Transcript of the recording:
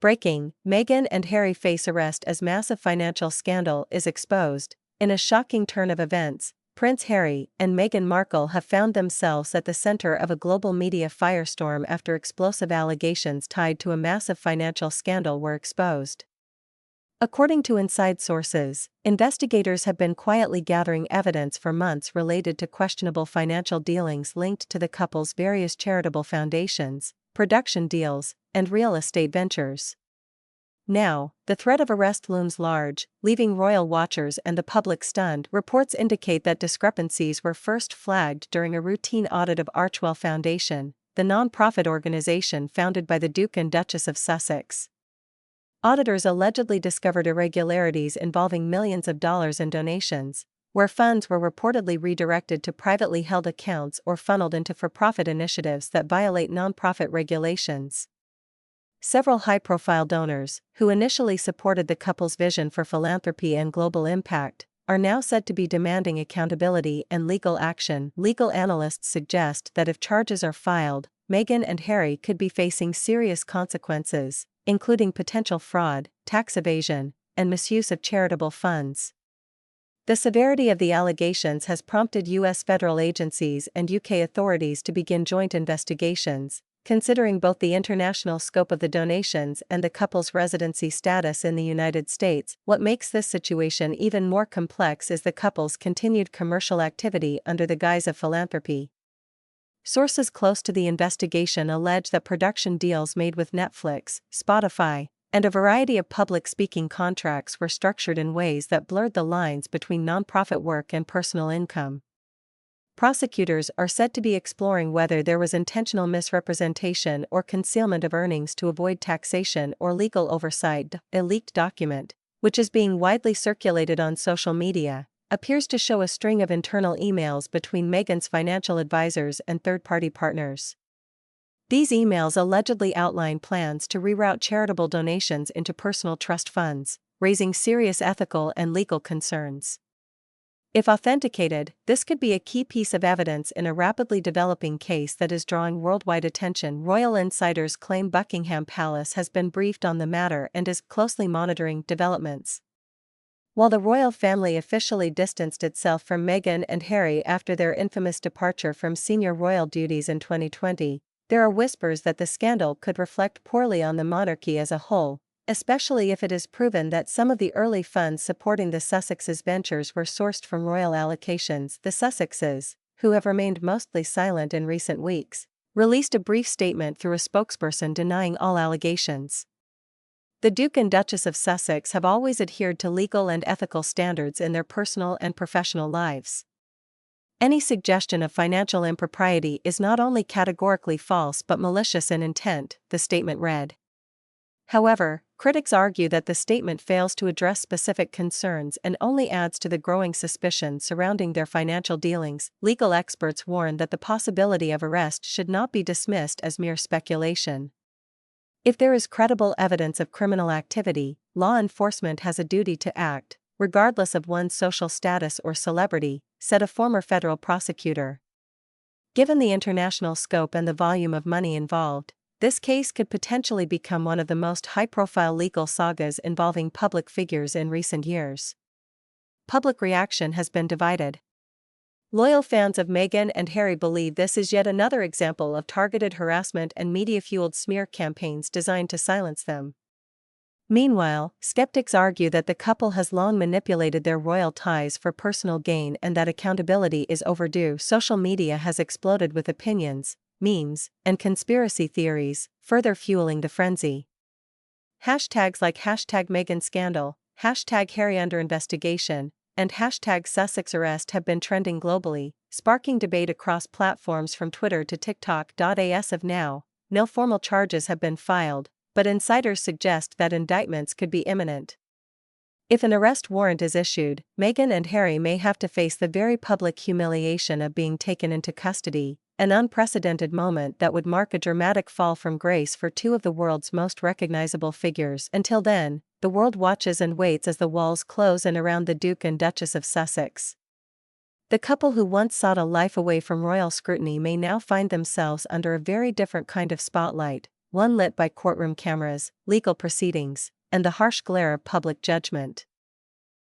Breaking: Meghan and Harry face arrest as massive financial scandal is exposed. In a shocking turn of events, Prince Harry and Meghan Markle have found themselves at the center of a global media firestorm after explosive allegations tied to a massive financial scandal were exposed. According to inside sources, investigators have been quietly gathering evidence for months related to questionable financial dealings linked to the couple's various charitable foundations, production deals, and real estate ventures. Now, the threat of arrest looms large, leaving royal watchers and the public stunned. Reports indicate that discrepancies were first flagged during a routine audit of Archewell Foundation, the non-profit organization founded by the Duke and Duchess of Sussex. Auditors allegedly discovered irregularities involving millions of dollars in donations, where funds were reportedly redirected to privately held accounts or funneled into for-profit initiatives that violate nonprofit regulations. Several high-profile donors, who initially supported the couple's vision for philanthropy and global impact, are now said to be demanding accountability and legal action. Legal analysts suggest that if charges are filed, Meghan and Harry could be facing serious consequences, including potential fraud, tax evasion, and misuse of charitable funds. The severity of the allegations has prompted U.S. federal agencies and UK authorities to begin joint investigations, considering both the international scope of the donations and the couple's residency status in the United States. What makes this situation even more complex is the couple's continued commercial activity under the guise of philanthropy. Sources close to the investigation allege that production deals made with Netflix, Spotify, and a variety of public speaking contracts were structured in ways that blurred the lines between nonprofit work and personal income. Prosecutors are said to be exploring whether there was intentional misrepresentation or concealment of earnings to avoid taxation or legal oversight. A leaked document, which is being widely circulated on social media, appears to show a string of internal emails between Meghan's financial advisors and third-party partners. These emails allegedly outline plans to reroute charitable donations into personal trust funds, raising serious ethical and legal concerns. If authenticated, this could be a key piece of evidence in a rapidly developing case that is drawing worldwide attention. Royal insiders claim Buckingham Palace has been briefed on the matter and is closely monitoring developments. While the royal family officially distanced itself from Meghan and Harry after their infamous departure from senior royal duties in 2020, there are whispers that the scandal could reflect poorly on the monarchy as a whole, especially if it is proven that some of the early funds supporting the Sussexes' ventures were sourced from royal allocations. The Sussexes, who have remained mostly silent in recent weeks, released a brief statement through a spokesperson denying all allegations. The Duke and Duchess of Sussex have always adhered to legal and ethical standards in their personal and professional lives. Any suggestion of financial impropriety is not only categorically false but malicious in intent, the statement read. However, critics argue that the statement fails to address specific concerns and only adds to the growing suspicion surrounding their financial dealings. Legal experts warn that the possibility of arrest should not be dismissed as mere speculation. If there is credible evidence of criminal activity, law enforcement has a duty to act, regardless of one's social status or celebrity, said a former federal prosecutor. Given the international scope and the volume of money involved, this case could potentially become one of the most high-profile legal sagas involving public figures in recent years. Public reaction has been divided. Loyal fans of Meghan and Harry believe this is yet another example of targeted harassment and media-fueled smear campaigns designed to silence them. Meanwhile, skeptics argue that the couple has long manipulated their royal ties for personal gain and that accountability is overdue. Social media has exploded with opinions, memes, and conspiracy theories, further fueling the frenzy. Hashtags like #Meghan scandal, #Harry under investigation, and #Sussex arrest have been trending globally, sparking debate across platforms from Twitter to TikTok. As of now, no formal charges have been filed, but insiders suggest that indictments could be imminent. If an arrest warrant is issued, Meghan and Harry may have to face the very public humiliation of being taken into custody, an unprecedented moment that would mark a dramatic fall from grace for two of the world's most recognizable figures. Until then, the world watches and waits as the walls close in around the Duke and Duchess of Sussex. The couple who once sought a life away from royal scrutiny may now find themselves under a very different kind of spotlight, one lit by courtroom cameras, legal proceedings, and the harsh glare of public judgment.